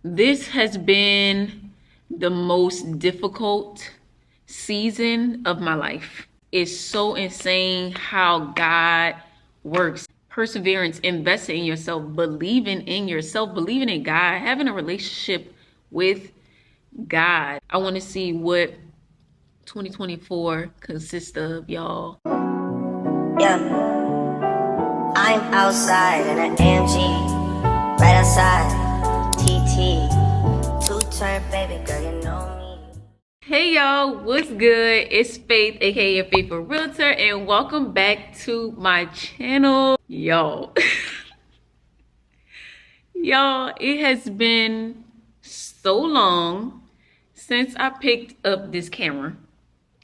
This has been the most difficult season of my life. It's so insane how God works. Perseverance, investing in yourself, believing in yourself, believing in God, having a relationship with God. I want to see what 2024 consists of, y'all. Yeah, I'm outside in an AMG, right outside. TT, two-turn baby girl, you know me. Hey y'all, what's good? It's Faith, aka Faithful Realtor, and welcome back to my channel. Y'all, it has been so long since I picked up this camera.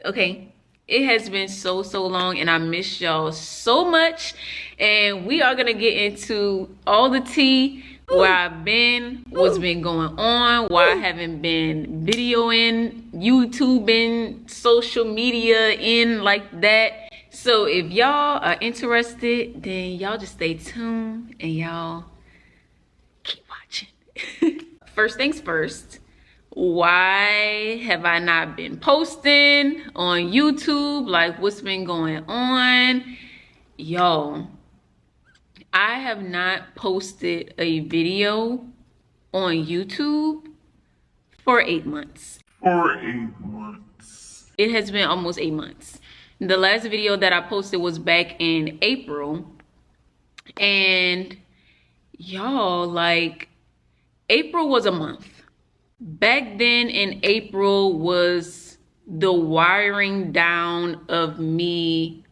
Okay, it has been so long, and I miss y'all so much. And we are gonna get into all the tea, where I've been, what's been going on, why I haven't been videoing, YouTubing, social media in like that. So if y'all are interested, then y'all just stay tuned and y'all keep watching. First things first, why have I not been posting on YouTube? Like, what's been going on? Yo, I have not posted a video on YouTube for 8 months. It has been almost 8 months. The last video that I posted was back in April. And y'all, like, April was a month. Back then in April was the wiring down of me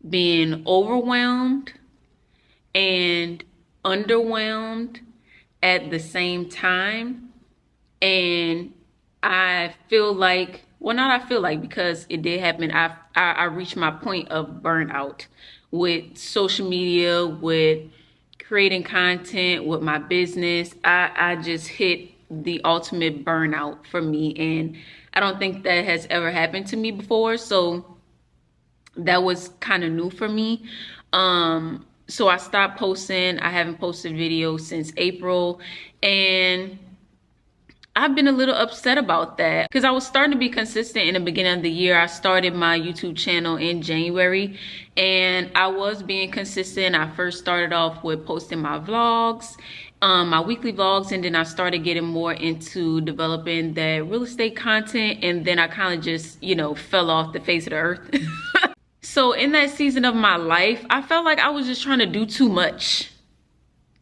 being overwhelmed and underwhelmed at the same time. And I feel like, well, not I feel like, because it did happen, I reached my point of burnout with social media, with creating content, with my business. I just hit the ultimate burnout for me, and I don't think that has ever happened to me before, so that was kind of new for me. So I stopped posting. I haven't posted videos since April, and I've been a little upset about that because I was starting to be consistent in the beginning of the year. I started my YouTube channel in January, and I was being consistent. I first started off with posting my vlogs, my weekly vlogs, and then I started getting more into developing that real estate content, and then I kind of just, fell off the face of the earth. So in that season of my life, I felt like I was just trying to do too much.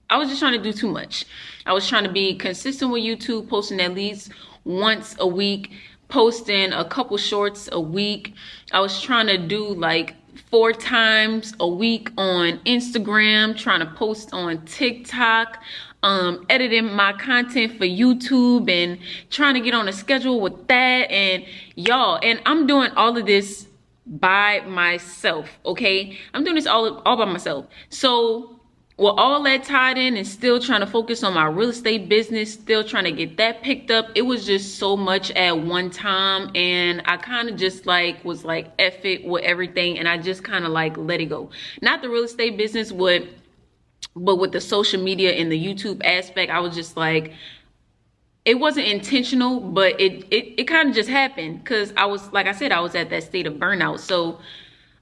I was trying to be consistent with YouTube, posting at least once a week, posting a couple shorts a week. I was trying to do like 4 times a week on Instagram, trying to post on TikTok, editing my content for YouTube, and trying to get on a schedule with that. And y'all, and I'm doing all of this by myself, okay? I'm doing this all by myself. So with all that tied in and still trying to focus on my real estate business, still trying to get that picked up, it was just so much at one time. And I kind of just was like, F it with everything. And I just kind of like let it go. Not the real estate business, but with the social media and the YouTube aspect, I was just like, it wasn't intentional, but it kind of just happened because I was, like I said, I was at that state of burnout. So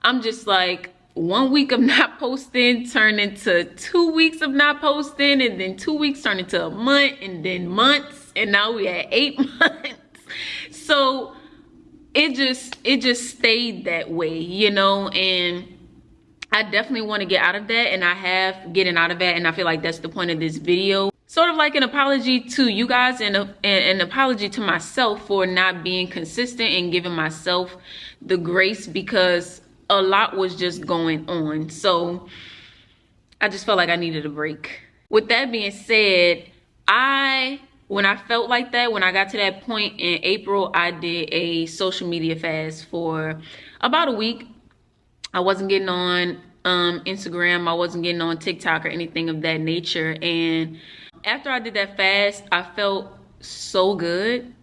I'm just like, 1 week of not posting turned into 2 weeks of not posting, and then 2 weeks turned into a month, and then months, and now we at 8 months. So it just stayed that way, and I definitely want to get out of that, and I have getting out of that, and I feel like that's the point of this video. Sort of like an apology to you guys and an apology to myself for not being consistent and giving myself the grace, because a lot was just going on. So I just felt like I needed a break. With that being said, when I felt like that, when I got to that point in April, I did a social media fast for about a week. I wasn't getting on Instagram. I wasn't getting on TikTok or anything of that nature. And after I did that fast, I felt so good.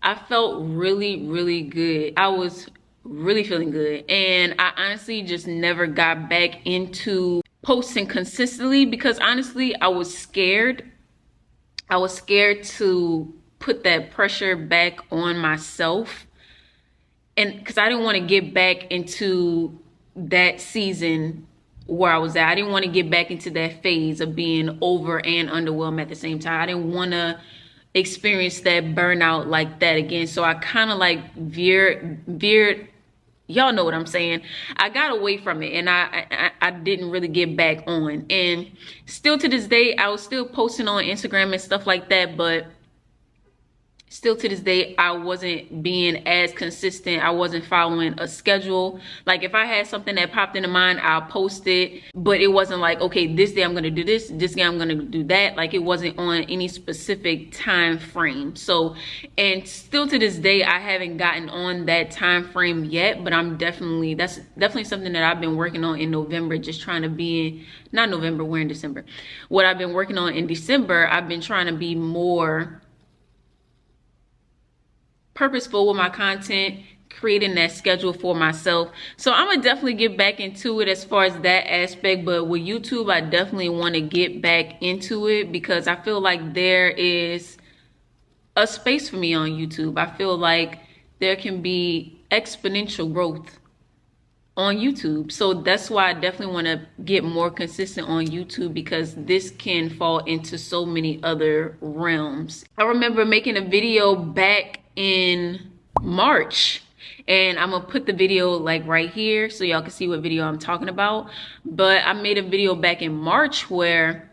I felt really good. I was really feeling good. And I honestly just never got back into posting consistently because honestly, I was scared I was scared to put that pressure back on myself, and because I didn't want to get back into that season where I was at. I didn't want to get back into that phase of being over and underwhelmed at the same time. I didn't want to experience that burnout like that again. So I kind of like veered, y'all know what I'm saying. I got away from it, and I didn't really get back on. And still to this day, I was still posting on Instagram and stuff like that, but still to this day, I wasn't being as consistent. I wasn't following a schedule. Like if I had something that popped into mind, I'll post it. But it wasn't like, okay, this day I'm going to do this day I'm going to do that. Like it wasn't on any specific time frame. So, and still to this day, I haven't gotten on that time frame yet. But that's definitely something that I've been working on in November. Just trying to be in, not November, we're in December. What I've been working on in December, I've been trying to be more purposeful with my content, creating that schedule for myself. So I'm gonna definitely get back into it as far as that aspect. But with YouTube, I definitely want to get back into it because I feel like there is a space for me on YouTube. I feel like there can be exponential growth on YouTube. So that's why I definitely want to get more consistent on YouTube, because this can fall into so many other realms. I remember making a video back in March, and I'm gonna put the video like right here so y'all can see what video I'm talking about. But I made a video back in March where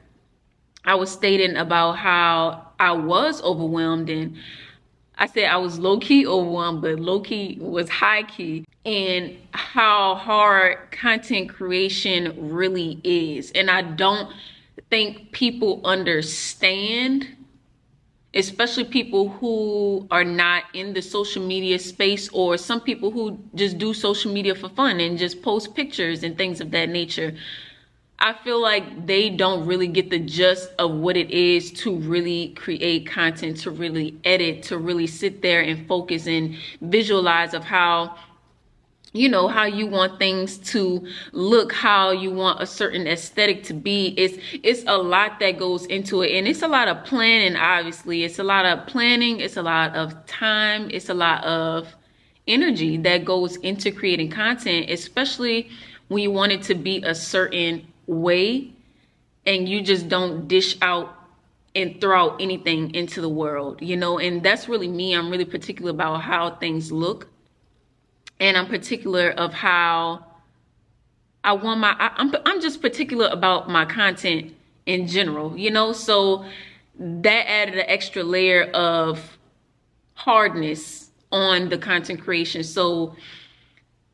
I was stating about how I was overwhelmed, and I said I was low-key overwhelmed, but low-key was high-key, and how hard content creation really is. And I don't think people understand, especially people who are not in the social media space, or some people who just do social media for fun and just post pictures and things of that nature. I feel like they don't really get the gist of what it is to really create content, to really edit, to really sit there and focus and visualize of how, you know, how you want things to look, how you want a certain aesthetic to be. It's a lot that goes into it, and it's a lot of planning. Obviously, it's a lot of planning, it's a lot of time, it's a lot of energy that goes into creating content, especially when you want it to be a certain way and you just don't dish out and throw out anything into the world, you know. And that's really me. I'm really particular about how things look, and I'm particular of how I want I'm just particular about my content in general, you know. So that added an extra layer of hardness on the content creation. So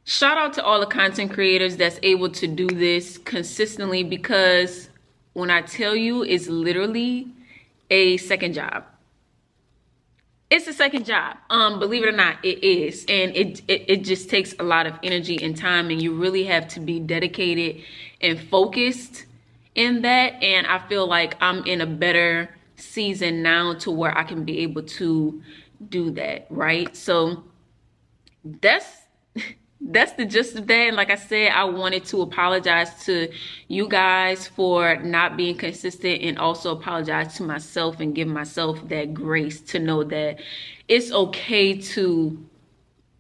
shout out to all the content creators that's able to do this consistently, because when I tell you, it's literally a second job. It's a second job. Believe it or not, it is. And it just takes a lot of energy and time, and you really have to be dedicated and focused in that. And I feel like I'm in a better season now to where I can be able to do that, right? So that's the gist of that. And like I said, I wanted to apologize to you guys for not being consistent, and also apologize to myself and give myself that grace to know that it's okay to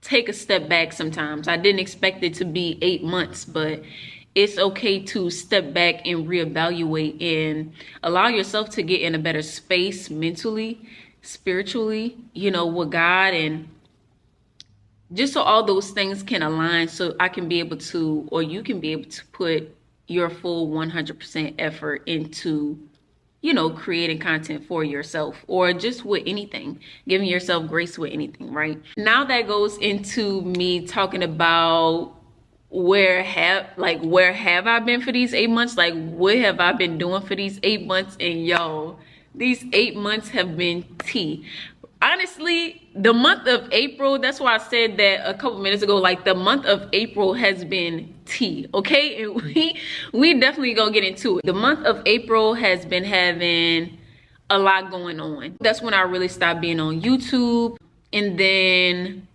take a step back sometimes. I didn't expect it to be 8 months, but it's okay to step back and reevaluate and allow yourself to get in a better space mentally, spiritually, you know, with God, and just so all those things can align, so I can be able to, or you can be able to put your full 100% effort into, you know, creating content for yourself, or just with anything, giving yourself grace with anything, right? Now that goes into me talking about where have I been for these 8 months? Like, what have I been doing for these 8 months? And y'all, these 8 months have been tea. Honestly, the month of April, that's why I said that a couple minutes ago, like the month of April has been tea, okay? And we definitely gonna get into it. The month of April has been having a lot going on. That's when I really stopped being on YouTube. And then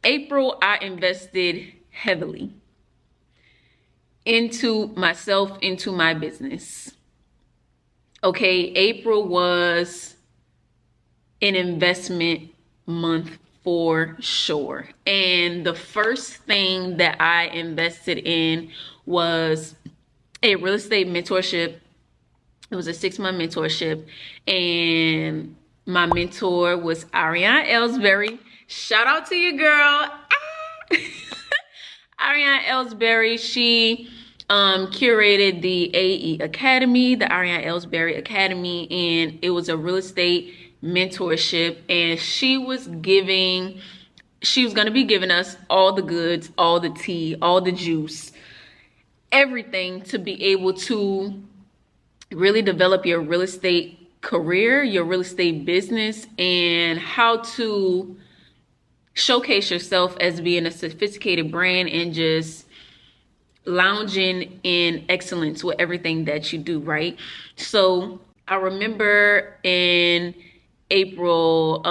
April, I invested heavily into myself, into my business. Okay, April was an investment month for sure. And the first thing that I invested in was a real estate mentorship. It was a 6-month mentorship, and my mentor was Ariane Ellsbury. Shout out to you, girl. Ariane Ellsbury, she curated the AE Academy, the Ariane Ellsbury Academy, and it was a real estate mentorship, and she was going to be giving us all the goods, all the tea, all the juice, everything to be able to really develop your real estate career, your real estate business, and how to showcase yourself as being a sophisticated brand and just lounging in excellence with everything that you do, right? So I remember in April,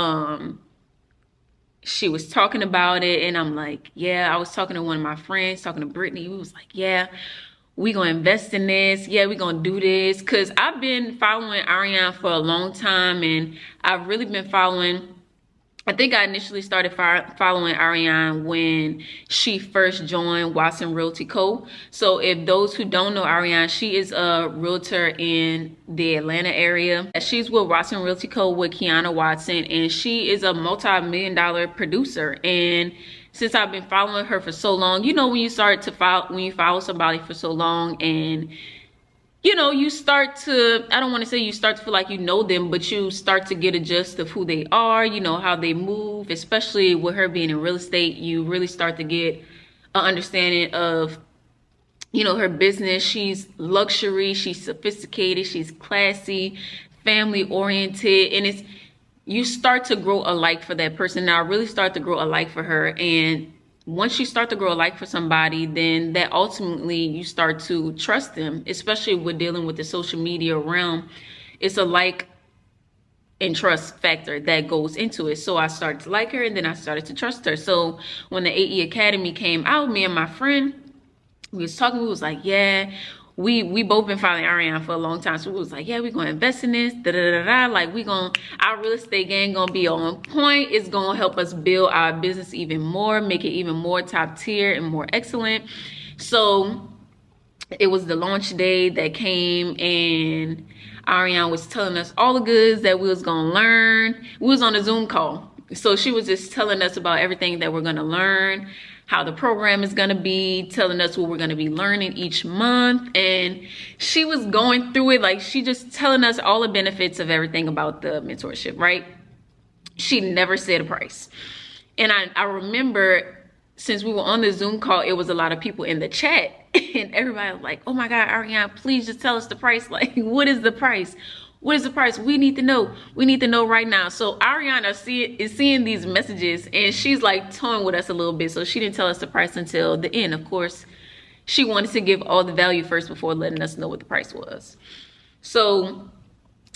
she was talking about it, and I'm like, yeah. I was talking to one of my friends, talking to Brittany. We was like, yeah, we gonna invest in this. Yeah, we gonna do this. Cause I've been following Ariane for a long time, and I've really been following. I think I initially started following Ariane when she first joined Watson Realty Co. So if those who don't know Ariane, she is a realtor in the Atlanta area. She's with Watson Realty Co. with Kiana Watson, and she is a multi-million-dollar producer. And since I've been following her for so long, you know, when you follow somebody for so long, and you know, you start to, I don't want to say you start to feel like you know them, but you start to get a gist of who they are, you know, how they move, especially with her being in real estate. You really start to get an understanding of, you know, her business. She's luxury, she's sophisticated, she's classy, family oriented, and you start to grow a like for that person. Now I really start to grow a like for her, and once you start to grow a like for somebody, then that ultimately you start to trust them, especially with dealing with the social media realm. It's a like and trust factor that goes into it. So I started to like her, and then I started to trust her. So when the AE Academy came out, me and my friend, we was talking, we was like, yeah, we both been following Ariane for a long time. So we was like, yeah, we're gonna invest in this, like our real estate game gonna be on point. It's gonna help us build our business even more, make it even more top tier and more excellent. So it was the launch day that came, and Ariane was telling us all the goods that we was gonna learn. We was on a Zoom call, so she was just telling us about everything that we're gonna learn, how the program is going to be, telling us what we're going to be learning each month. And she was going through it, like she just telling us all the benefits of everything about the mentorship, right? She never said a price. And I remember, since we were on the Zoom call, it was a lot of people in the chat, and everybody was like, oh my God, Ariane, please just tell us the price. Like, what is the price? What is the price? We need to know. We need to know right now. So Ariane is seeing these messages, and she's like toying with us a little bit. So she didn't tell us the price until the end. Of course, she wanted to give all the value first before letting us know what the price was. So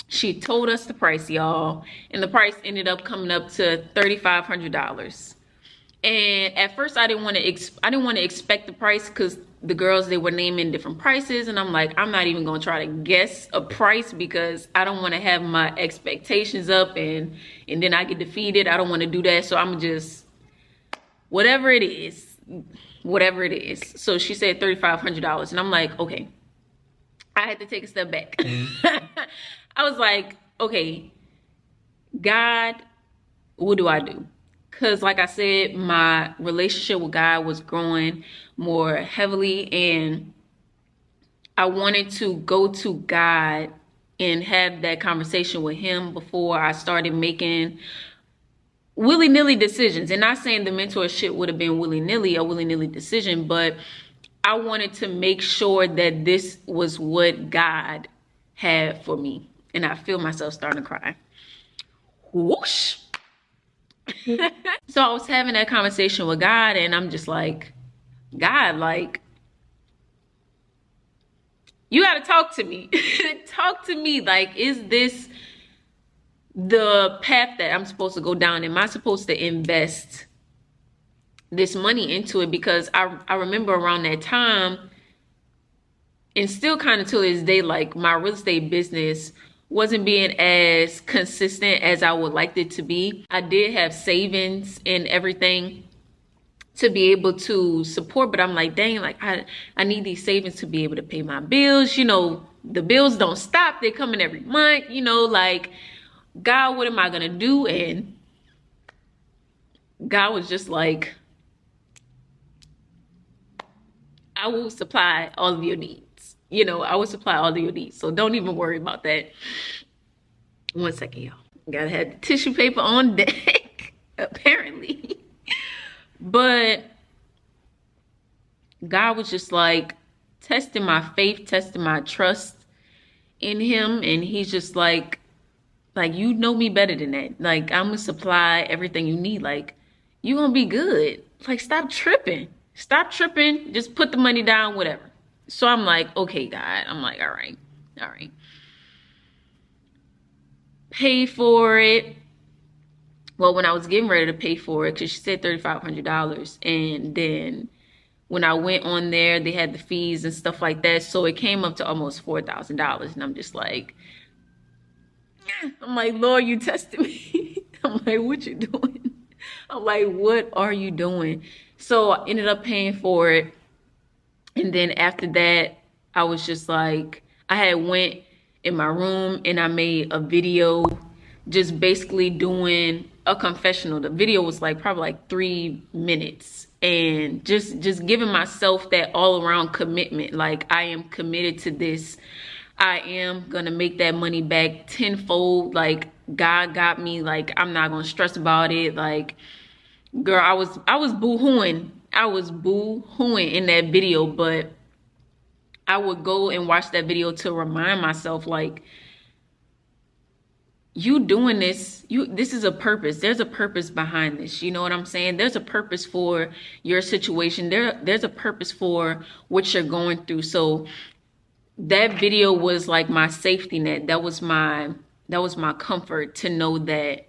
she told us the price, y'all, and the price ended up coming up to $3,500. And at first I didn't want to expect the price, because the girls, they were naming different prices, and I'm like, I'm not even gonna try to guess a price, because I don't want to have my expectations up and then I get defeated. I don't want to do that. So I'm just, whatever it is. So she said $3,500, and I'm like, okay. I had to take a step back. I was like, okay, God, what do I do? Because like I said, my relationship with God was growing more heavily, and I wanted to go to God and have that conversation with him before I started making willy-nilly decisions. And not saying the mentorship would have been a willy-nilly decision, but I wanted to make sure that this was what God had for me. And I feel myself starting to cry. Whoosh. So I was having that conversation with God, and I'm just like, God, like, you got to talk to me. Talk to me. Like, is this the path that I'm supposed to go down? Am I supposed to invest this money into it? Because I remember around that time, and still kind of till this day, like, my real estate business wasn't being as consistent as I would like it to be. I did have savings and everything to be able to support, but I'm like, dang, like I need these savings to be able to pay my bills. You know, the bills don't stop, they coming every month, you know, like, God, what am I gonna do? And God was just like, I will supply all of your needs. You know, I will supply all of your needs, so don't even worry about that. One second, y'all, gotta have the tissue paper on deck apparently. But God was just like testing my faith, testing my trust in him. And he's just like, you know me better than that. Like, I'm gonna supply everything you need. Like, you gonna be good. Like, stop tripping. Stop tripping. Just put the money down, whatever. So I'm like, okay, God. I'm like, all right. Pay for it. Well, when I was getting ready to pay for it, because she said $3,500, and then when I went on there, they had the fees and stuff like that, so it came up to almost $4,000, and I'm just like, Lord, you tested me. I'm like, what you doing? I'm like, what are you doing? So I ended up paying for it, and then after that, I was just like, I had went in my room and I made a video just basically doing a confessional. The video was like probably like 3 minutes, and just giving myself that all around commitment. Like, I am committed to this. I am gonna make that money back tenfold. Like, God got me. Like, I'm not gonna stress about it. Like, girl, I was boo-hooing. I was boo-hooing in that video, but I would go and watch that video to remind myself, like, you doing this, this is a purpose. There's a purpose behind this. You know what I'm saying? There's a purpose for your situation. There's a purpose for what you're going through. So that video was like my safety net. That was my comfort, to know that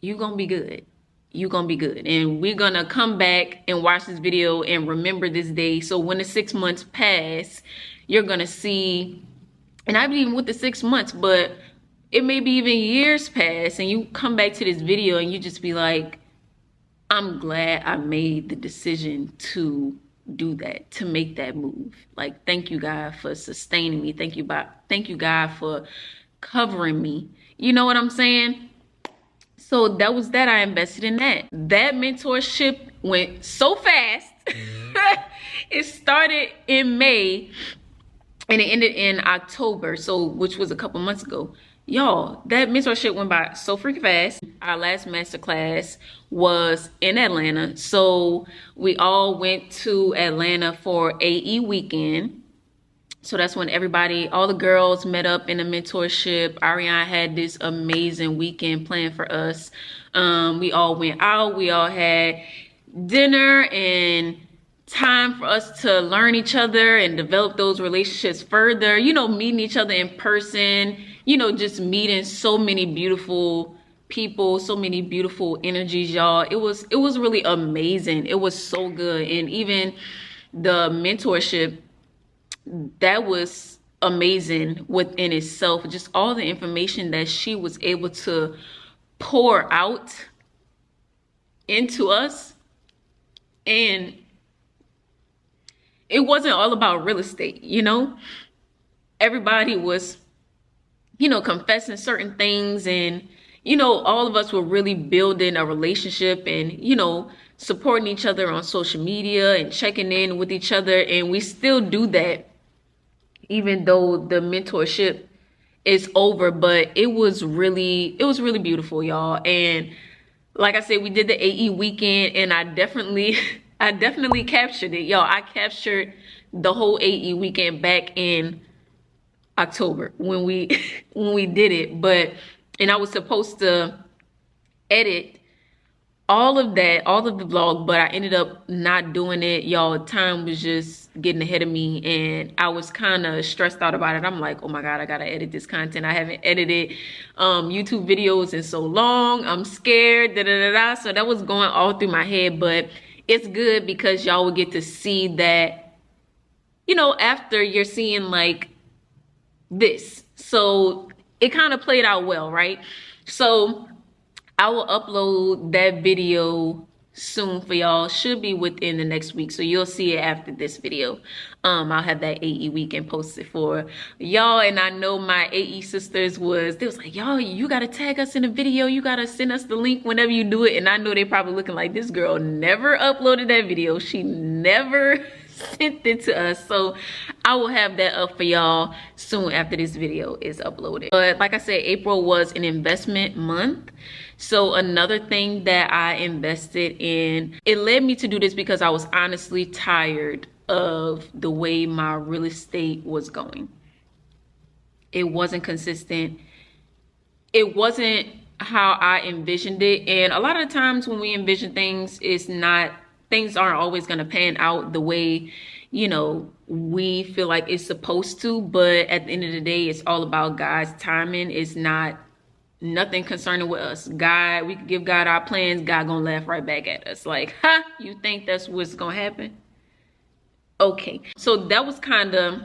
you're gonna be good. You're gonna be good. And we're gonna come back and watch this video and remember this day. So when the 6 months pass, you're gonna see, and I've been even with the 6 months, but it may be even years pass, and you come back to this video and you just be like, I'm glad I made the decision to do that, to make that move. Like, thank you, God, for sustaining me. Thank you, God, for covering me. You know what I'm saying? So that was that. I invested in that. That mentorship went so fast. It started in May and it ended in October, so which was a couple months ago. Y'all, that mentorship went by so freaking fast. Our last masterclass was in Atlanta, so we all went to Atlanta for AE weekend. So that's when all the girls met up in a mentorship. Ariane had this amazing weekend planned for us. We all went out. We all had dinner and time for us to learn each other and develop those relationships further. You know, meeting each other in person. You know, just meeting so many beautiful people, so many beautiful energies, y'all. It was really amazing. It was so good. And even the mentorship, that was amazing within itself. Just all the information that she was able to pour out into us. And it wasn't all about real estate, you know. Everybody was, you know, confessing certain things, and, you know, all of us were really building a relationship and, you know, supporting each other on social media and checking in with each other. And we still do that, even though the mentorship is over. But it was really beautiful, y'all. And like I said, we did the AE weekend, and I definitely captured it, y'all. I captured the whole AE weekend back in October when we did it. And I was supposed to edit all of the vlog, but I ended up not doing it, y'all. Time was just getting ahead of me, and I was kind of stressed out about it. I'm like, oh my God, I gotta edit this content. I haven't edited YouTube videos in so long. I'm scared, So that was going all through my head, but it's good because y'all will get to see that, you know, after you're seeing like this. So it kind of played out well, right? So I will upload that video soon for y'all. Should be within the next week, so you'll see it after this video. I'll have that AE weekend posted for y'all. And I know my AE sisters they was like, y'all, you gotta tag us in the video, you gotta send us the link whenever you do it. And I know they probably looking like, this girl never uploaded that video, she never sent it to us. So I will have that up for y'all soon after this video is uploaded. But like I said, April was an investment month. So another thing that I invested in, it led me to do this because I was honestly tired of the way my real estate was going. It wasn't consistent. It wasn't how I envisioned it. And a lot of the times when we envision things, things aren't always going to pan out the way, you know, we feel like it's supposed to. But at the end of the day, it's all about God's timing. It's nothing concerning with us. God, we can give God our plans, God gonna laugh right back at us like, ha, you think that's what's gonna happen? Okay, so that was kind of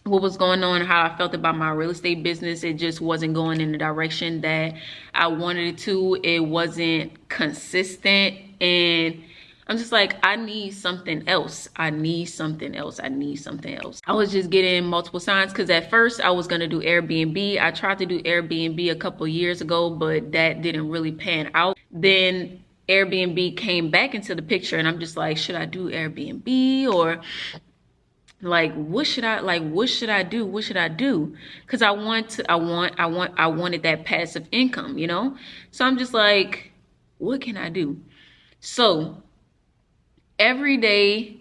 what was going on, how I felt about my real estate business. It just wasn't going in the direction that I wanted it to. It wasn't consistent, and I'm just like, I need something else. I need something else. I need something else. I was just getting multiple signs, because at first I was going to do Airbnb. I tried to do Airbnb a couple years ago, but that didn't really pan out. Then Airbnb came back into the picture, and I'm just like, should I do Airbnb, or like, what should I do? What should I do? Because I wanted that passive income, you know? So I'm just like, what can I do? So every day,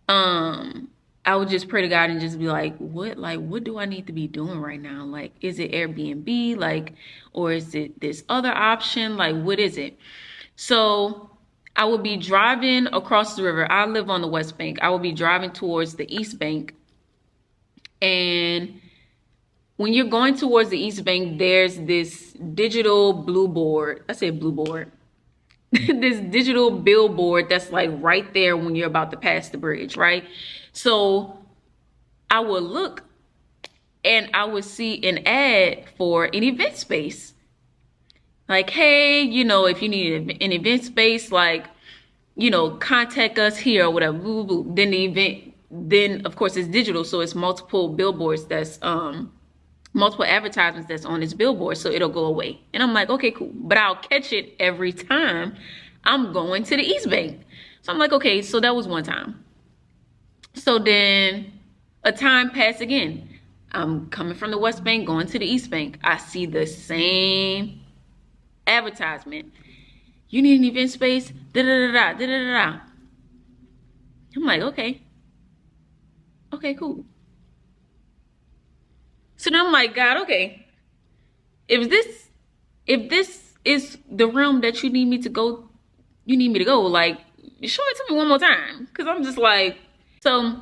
I would just pray to God and just be like, what do I need to be doing right now? Like, is it Airbnb? Like, or is it this other option? Like, what is it? So I would be driving across the river. I live on the West Bank. I would be driving towards the East Bank. And when you're going towards the East Bank, there's this digital blue board. I say blue board. This digital billboard that's like right there when you're about to pass the bridge, right? So I would look and I would see an ad for an event space. Like, hey, you know, if you need an event space, like, you know, contact us here or whatever. Boo, boo, boo. Then of course it's digital, so it's multiple billboards that's multiple advertisements that's on this billboard, so it'll go away. And I'm like, okay, cool. But I'll catch it every time I'm going to the East Bank. So I'm like, okay, so that was one time. So then a time passed again. I'm coming from the West Bank, going to the East Bank. I see the same advertisement. You need an event space, da-da-da-da, da-da-da-da. I'm like, okay, cool. So then I'm like, God, okay, if this is the realm that you need me to go, like, show it to me one more time. Cause I'm just like, so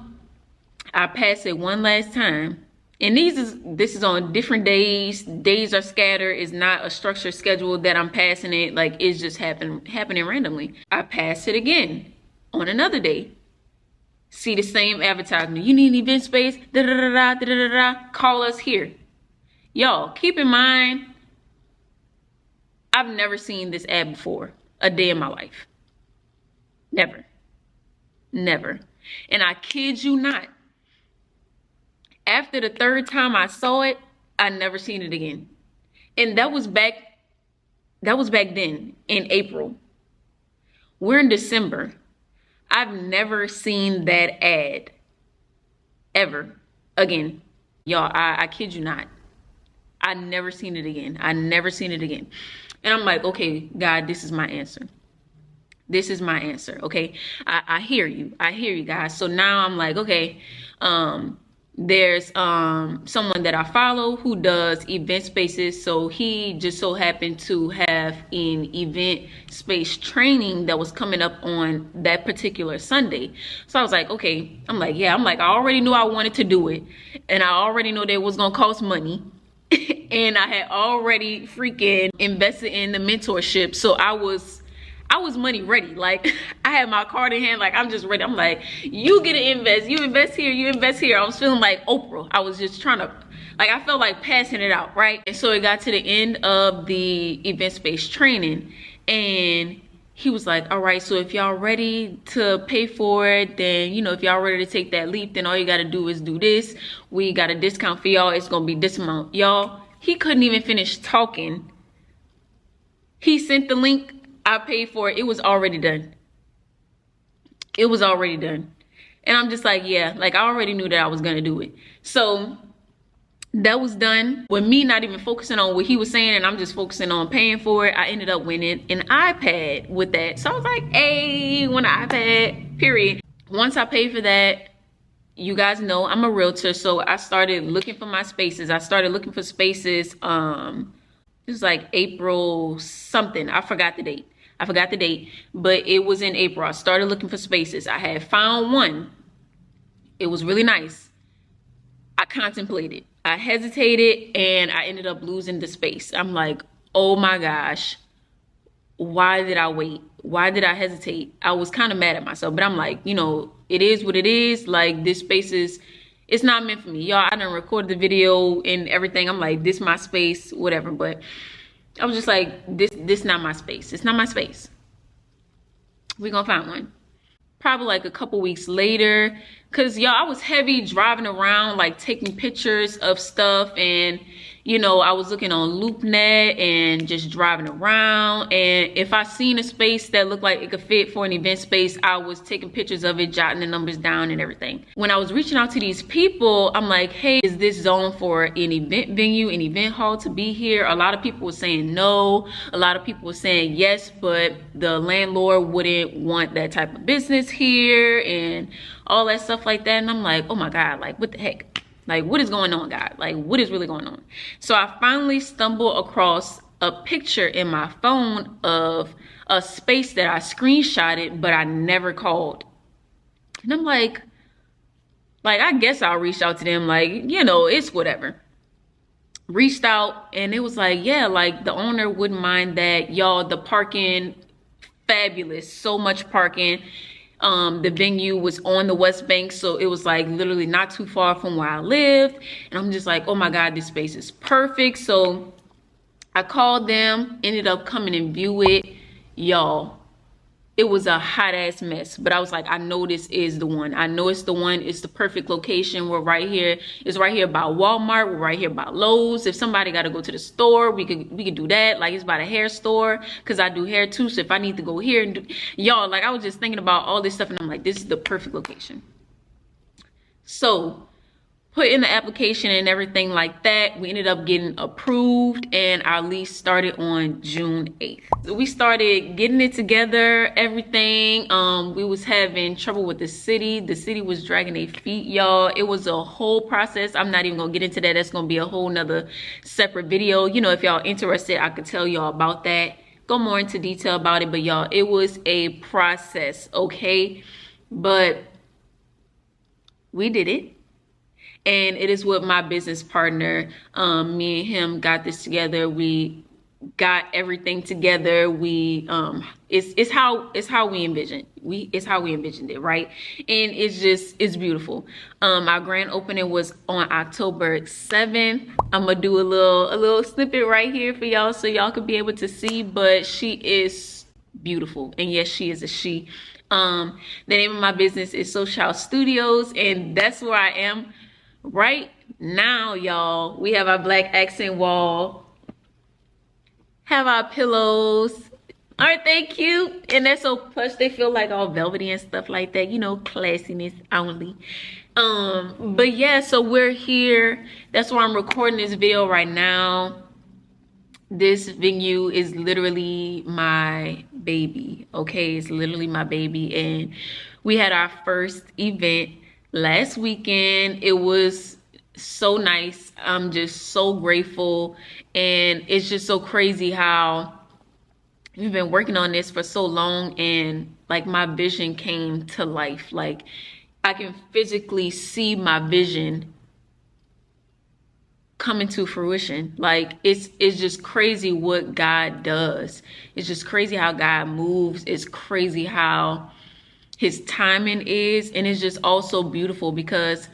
I passed it one last time. And this is on different days. Days are scattered. It's not a structured schedule that I'm passing it. Like, it's just happening randomly. I pass it again on another day. See the same advertisement. You need an event space. Da da da da da da da. Call us here. Y'all, keep in mind, I've never seen this ad before a day in my life. Never. And I kid you not, after the third time I saw it, I never seen it again. And that was back then in April. We're in December. I've never seen that ad ever again. Y'all, I kid you not. I never seen it again. And I'm like, okay, God, this is my answer. Okay. I hear you, guys. So now I'm like, okay, there's someone that I follow who does event spaces. So he just so happened to have an event space training that was coming up on that particular Sunday. So I was like, okay, I'm like, I already knew I wanted to do it, and I already know that it was gonna cost money. And I had already freaking invested in the mentorship, so I was money ready. Like, I had my card in hand, like, I'm just ready. I'm like, you get to invest, you invest here, I was feeling like Oprah. I was just trying to Like, I felt like passing it out, right? And so it got to the end of the event space training, and he was like, all right, so if y'all ready to pay for it, then, you know, if y'all ready to take that leap, then all you got to do is do this. We got a discount for y'all. It's going to be this amount. Y'all, he couldn't even finish talking. He sent the link. I paid for it. It was already done. It was already done. And I'm just like, yeah, like, I already knew that I was going to do it. So that was done. With me not even focusing on what he was saying, and I'm just focusing on paying for it, I ended up winning an iPad with that. So I was like, hey, won an iPad, period. Once I paid for that, you guys know I'm a realtor, so I started looking for my spaces. I started looking for spaces, it was like April something. I forgot the date, but it was in April. I started looking for spaces. I had found one. It was really nice. I contemplated. I hesitated, and I ended up losing the space. I'm like, oh my gosh, why did I wait? Why did I hesitate? I was kind of mad at myself, but I'm like, you know, it is what it is. Like, this space is, it's not meant for me. Y'all, I done recorded the video and everything. I'm like, this my space, whatever. But I was just like, this not my space. It's not my space. We gonna find one. Probably like a couple weeks later, because y'all, I was heavy driving around, like taking pictures of stuff, and you know, I was looking on LoopNet and just driving around, and if I seen a space that looked like it could fit for an event space, I was taking pictures of it, jotting the numbers down and everything. When I was reaching out to these people, I'm like, hey, is this zone for an event venue, an event hall to be here? A lot of people were saying no. A lot of people were saying yes, but the landlord wouldn't want that type of business here and all that stuff like that. And I'm like, oh my God, like, what the heck? Like, what is going on, God? Like, what is really going on? So I finally stumbled across a picture in my phone of a space that I screenshotted, but I never called. And I'm like, I guess I'll reach out to them. Like, you know, it's whatever. Reached out, and it was like, yeah, like, the owner wouldn't mind that. Y'all, the parking, fabulous. So much parking. The venue was on the West Bank, so it was like literally not too far from where I lived. And I'm just like, oh my God, this space is perfect. So I called them, ended up coming and view it. Y'all, it was a hot ass mess, but I was like, I know this is the one. I know it's the one. It's the perfect location. We're right here. It's right here by Walmart. We're right here by Lowe's. If somebody got to go to the store, we could do that. Like, it's by the hair store, because I do hair too. So if I need to go here and do, y'all, like, I was just thinking about all this stuff, and I'm like, this is the perfect location. So put in the application and everything like that. We ended up getting approved, and our lease started on June 8th. So we started getting it together, everything. We was having trouble with the city. The city was dragging their feet, y'all. It was a whole process. I'm not even gonna get into that. That's gonna be a whole nother separate video. You know, if y'all interested, I could tell y'all about that. Go more into detail about it, but y'all, it was a process, okay? But we did it. And it is with my business partner. Me and him got this together. We got everything together. We it's how we envisioned. It's how we envisioned it, right? And it's beautiful. Our grand opening was on October 7th. I'm gonna do a little snippet right here for y'all, so y'all could be able to see. But she is beautiful, and yes, she is a she. The name of my business is ssociaLss Studios, and that's where I am right now, y'all. We have our black accent wall, have our pillows. Aren't they cute? And they're so plush. They feel like all velvety and stuff like that, you know, classiness only. But yeah, so we're here. That's why I'm recording this video right now. This venue is literally my baby, okay? It's literally my baby. And we had our first event last weekend. It was so nice. I'm just so grateful, and it's just so crazy how we've been working on this for so long, and like, my vision came to life. Like, I can physically see my vision coming to fruition. Like, it's just crazy what God does. It's just crazy how God moves. It's crazy how his timing is, and it's just also beautiful, because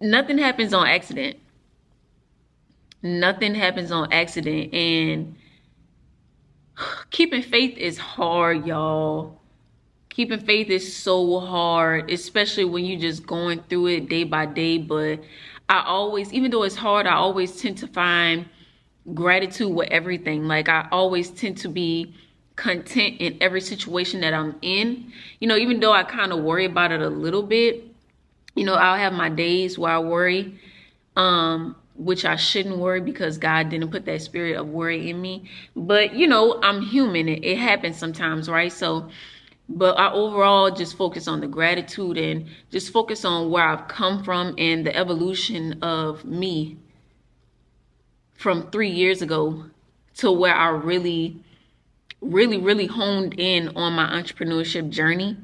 nothing happens on accident. Nothing happens on accident, and keeping faith is hard, y'all. Keeping faith is so hard, especially when you're just going through it day by day. But I always, even though it's hard, I always tend to find gratitude with everything. Like, I always tend to be content in every situation that I'm in. You know, even though I kind of worry about it a little bit, you know, I'll have my days where I worry, which I shouldn't worry because God didn't put that spirit of worry in me. But, you know, I'm human. It happens sometimes, right? So, but I overall just focus on the gratitude and just focus on where I've come from and the evolution of me from 3 years ago to where I really honed in on my entrepreneurship journey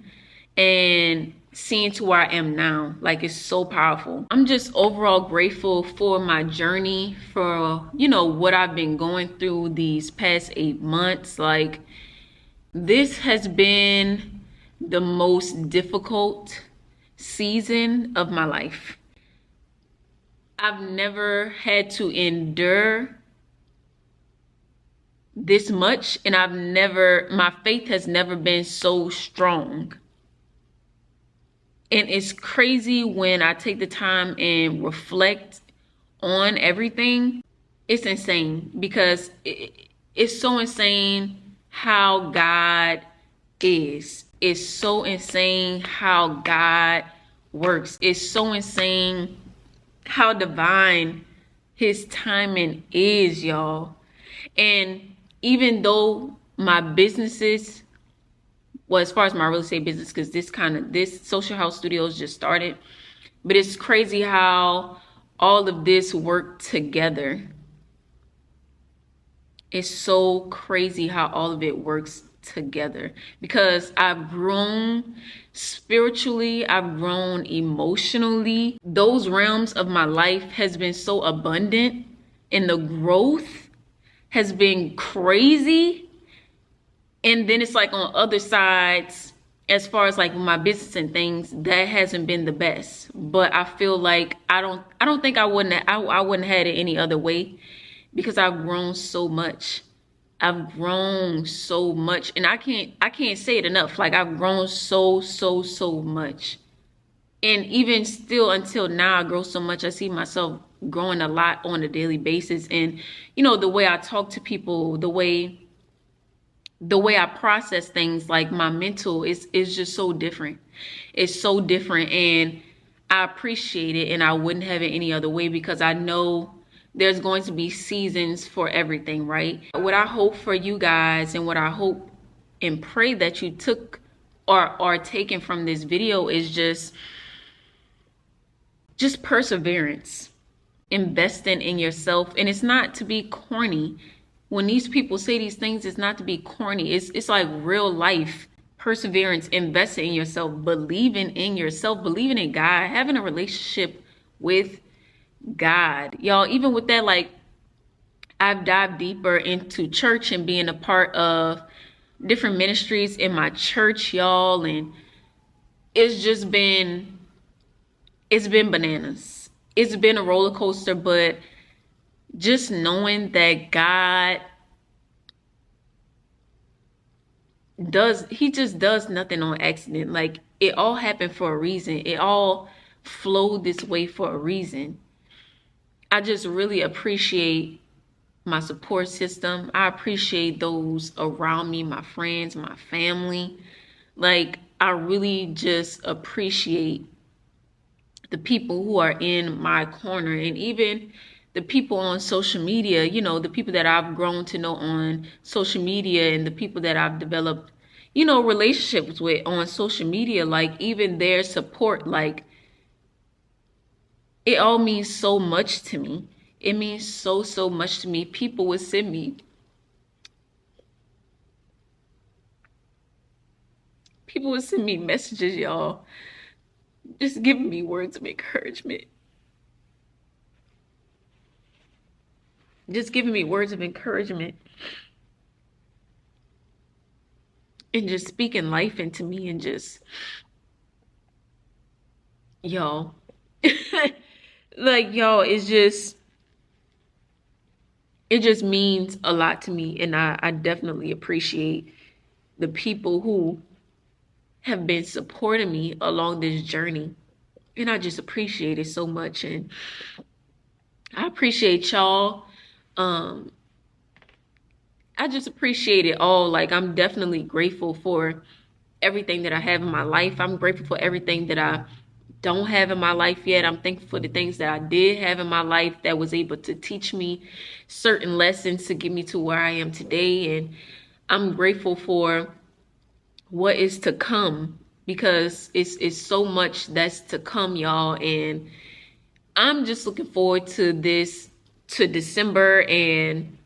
and seeing to where I am now. Like, it's so powerful. I'm just overall grateful for my journey, for, you know, what I've been going through these past 8 months. Like, this has been the most difficult season of my life. I've never had to endure this much, and my faith has never been so strong. And it's crazy when I take the time and reflect on everything. It's insane because it's so insane how God is. It's so insane how God works. It's so insane how divine his timing is, y'all. And even though my businesses, well, as far as my real estate business, because this social house studios just started, but it's crazy how all of this worked together. It's so crazy how all of it works together, because I've grown spiritually, I've grown emotionally. Those realms of my life has been so abundant, and the growth has been crazy. And then it's like on other sides, as far as like my business and things, that hasn't been the best. But I feel like I don't think I wouldn't have had it any other way, because I've grown so much. I've grown so much, and I can't say it enough. Like, I've grown so much. And even still until now, I grow so much. I see myself growing a lot on a daily basis. And, you know, the way I talk to people, the way I process things, like my mental is just so different. It's so different, and I appreciate it, and I wouldn't have it any other way, because I know there's going to be seasons for everything, right? What I hope for you guys, and what I hope and pray that you took or are taken from this video, is just perseverance, investing in yourself. And it's not to be corny. When these people say these things, it's not to be corny. It's like real life. Perseverance, investing in yourself, believing in yourself, believing in God, having a relationship with God. Y'all, even with that, like, I've dived deeper into church and being a part of different ministries in my church, y'all, and it's been bananas. It's been a roller coaster, but just knowing that God just does nothing on accident. Like, it all happened for a reason. It all flowed this way for a reason. I just really appreciate my support system. I appreciate those around me, my friends, my family. Like, I really just appreciate the people who are in my corner, and even the people on social media, you know, the people that I've grown to know on social media, and the people that I've developed, you know, relationships with on social media. Like, even their support, like, it all means so much to me. It means so much to me. People would send me messages, y'all, just giving me words of encouragement. Just giving me words of encouragement. And just speaking life into me, and just, y'all. Like, y'all, it's just, it just means a lot to me. And I definitely appreciate the people who have been supporting me along this journey. And I just appreciate it so much. And I appreciate y'all. Um, I just appreciate it all. Like, I'm definitely grateful for everything that I have in my life. I'm grateful for everything that I don't have in my life yet. I'm thankful for the things that I did have in my life that was able to teach me certain lessons to get me to where I am today. And I'm grateful for what is to come, because it's so much that's to come, y'all. And I'm just looking forward to December, and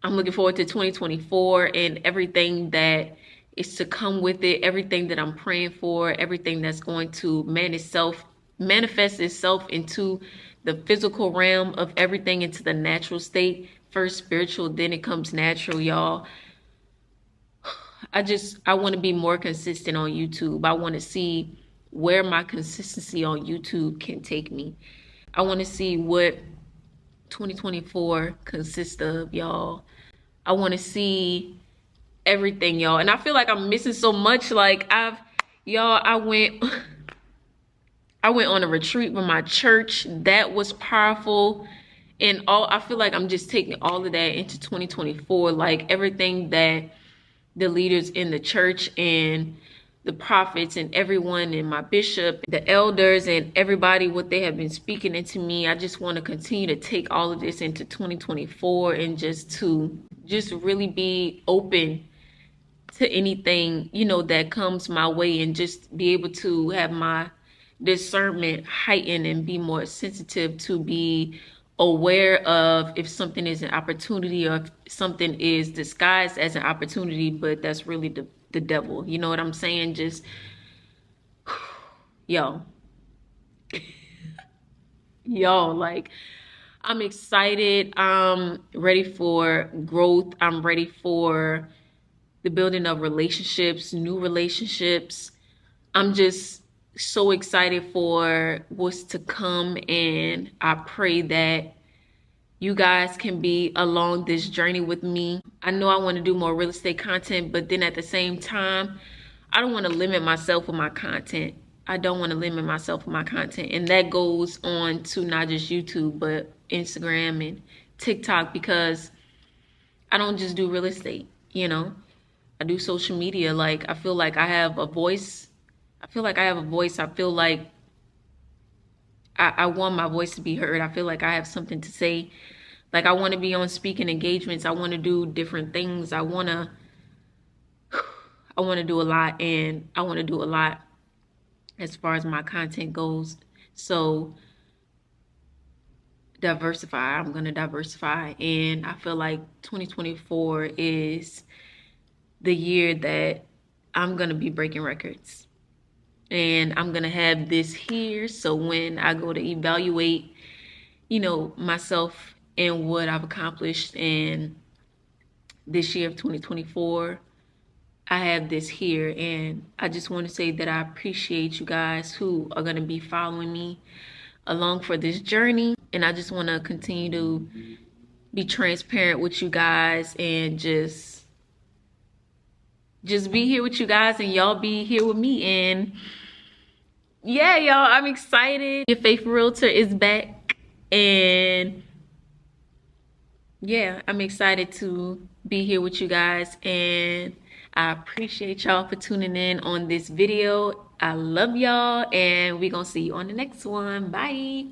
I'm looking forward to 2024 and everything that is to come with it, everything that I'm praying for, everything that's going to manifest itself into the physical realm of everything, into the natural state. First spiritual, then it comes natural, y'all. I want to be more consistent on YouTube. I want to see where my consistency on YouTube can take me. I want to see what 2024 consists of, y'all. I want to see everything, y'all. And I feel like I'm missing so much. Like, I went on a retreat with my church. That was powerful. And I feel like I'm just taking all of that into 2024. Like, everything that the leaders in the church and the prophets and everyone, and my bishop, the elders, and everybody, what they have been speaking into me. I just want to continue to take all of this into 2024 and just really be open to anything, that comes my way, and just be able to have my discernment heightened and be more sensitive to be aware of if something is an opportunity, or if something is disguised as an opportunity, but that's really the devil. You know what I'm saying? Just, yo, like, I'm excited. I'm ready for growth. I'm ready for the building of relationships, new relationships. I'm just so excited for what's to come, and I pray that you guys can be along this journey with me. I know I want to do more real estate content, but then at the same time, I don't want to limit myself with my content. And that goes on to not just YouTube, but Instagram and TikTok, because I don't just do real estate, I do social media. Like, I feel like I have a voice. I feel like I want my voice to be heard. I feel like I have something to say. Like, I want to be on speaking engagements. I want to do different things. I want to do a lot, and I want to do a lot as far as my content goes. So diversify. I'm going to diversify. And I feel like 2024 is the year that I'm going to be breaking records. And I'm going to have this here. So when I go to evaluate, myself and what I've accomplished in this year of 2024, I have this here. And I just want to say that I appreciate you guys who are going to be following me along for this journey. And I just want to continue to be transparent with you guys, and just be here with you guys, and y'all be here with me. And yeah, y'all, I'm excited. Your faithful realtor is back, and yeah, I'm excited to be here with you guys, and I appreciate y'all for tuning in on this video. I love y'all, and we're gonna see you on the next one. Bye.